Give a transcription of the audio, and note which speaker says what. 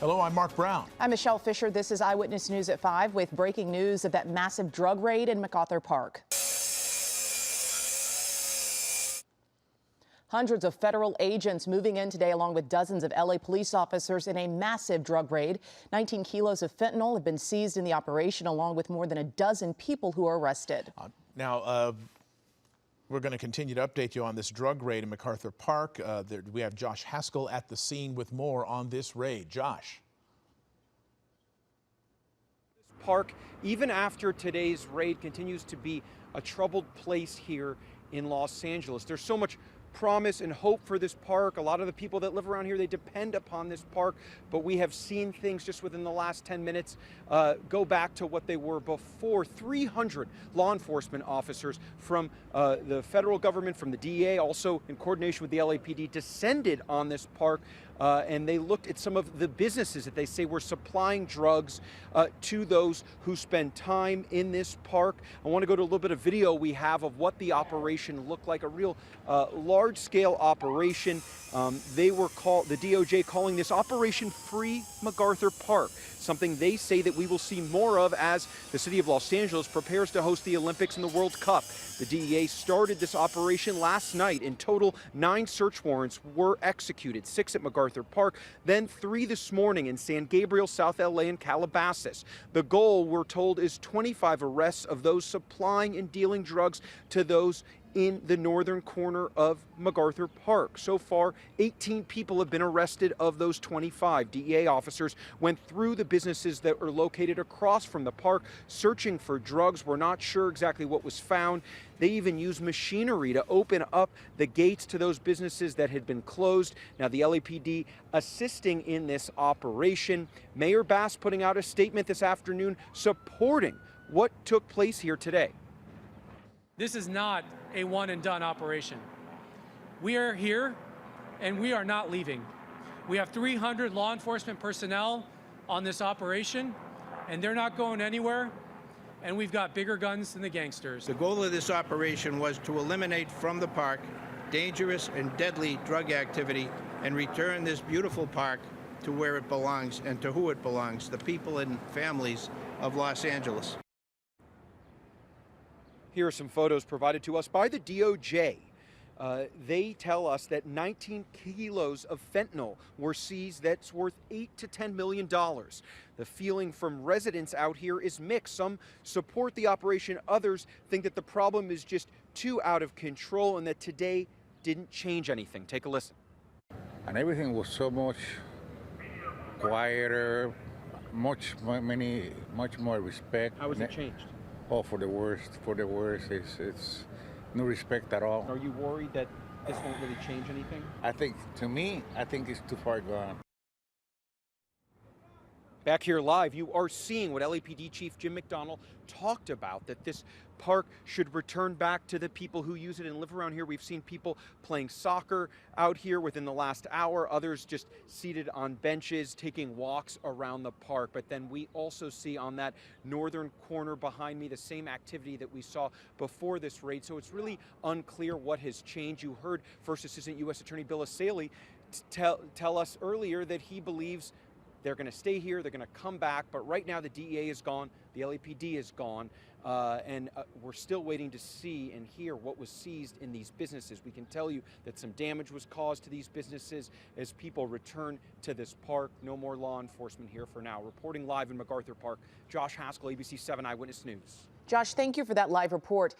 Speaker 1: Hello, I'm Mark Brown.
Speaker 2: I'm Michelle Fisher. This is Eyewitness News at 5 with breaking news of that massive drug raid in MacArthur Park. Hundreds of federal agents moving in today along with dozens of LA police officers in a massive drug raid. 19 kilos of fentanyl have been seized in the operation along with more than a dozen people who are arrested.
Speaker 1: We're going to continue to update you on this drug raid in MacArthur Park. We have Josh Haskell at the scene with more on this raid. Josh.
Speaker 3: This park, even after today's raid, continues to be a troubled place here in Los Angeles. There's so much promise and hope for this park. A lot of the people that live around here, they depend upon this park, but we have seen things just within the last 10 minutes go back to what they were before. 300 law enforcement officers from the federal government, from the DEA, also in coordination with the LAPD, descended on this park and they looked at some of the businesses that they say were supplying drugs to those who spend time in this park. I want to go to a little bit of video we have of what the operation looked like, a real large-scale operation. They were the DOJ calling this Operation Free MacArthur Park, something they say that we will see more of as the city of Los Angeles prepares to host the Olympics and the World Cup. The DEA started this operation last night. In total, 9 search warrants were executed, 6 at MacArthur Park, then 3 this morning in San Gabriel, South LA, and Calabasas. The goal, we're told, is 25 arrests of those supplying and dealing drugs to those in the northern corner of MacArthur Park. So far, 18 people have been arrested of those 25. DEA officers went through the businesses that are located across from the park, searching for drugs. We're not sure exactly what was found. They even used machinery to open up the gates to those businesses that had been closed. Now, the LAPD assisting in this operation. Mayor Bass putting out a statement this afternoon supporting what took place here today.
Speaker 4: This is not a one and done operation. We are here and we are not leaving. We have 300 law enforcement personnel on this operation and they're not going anywhere, and we've got bigger guns than the gangsters.
Speaker 5: The goal of this operation was to eliminate from the park dangerous and deadly drug activity and return this beautiful park to where it belongs and to who it belongs, the people and families of Los Angeles.
Speaker 3: Here are some photos provided to us by the DOJ. They tell us that 19 kilos of fentanyl were seized that's worth $8 to $10 million. The feeling from residents out here is mixed. Some support the operation. Others think that the problem is just too out of control and that today didn't change anything. Take a listen.
Speaker 6: And everything was so much quieter, much more respect.
Speaker 3: How has it changed?
Speaker 6: Oh, for the worst, it's no respect at all.
Speaker 3: Are you worried that this won't really change anything?
Speaker 6: I think it's too far gone.
Speaker 3: Back here live, you are seeing what LAPD Chief Jim McDonnell talked about, that this park should return back to the people who use it and live around here. We've seen people playing soccer out here within the last hour, others just seated on benches, taking walks around the park. But then we also see on that northern corner behind me the same activity that we saw before this raid. So it's really unclear what has changed. You heard First Assistant U.S. Attorney Bill Asaley tell us earlier that he believes they're going to stay here, they're going to come back, but right now the DEA is gone, the LAPD is gone, and we're still waiting to see and hear what was seized in these businesses. We can tell you that some damage was caused to these businesses as people return to this park. No more law enforcement here for now. Reporting live in MacArthur Park, Josh Haskell, ABC 7 Eyewitness News.
Speaker 2: Josh, thank you for that live report.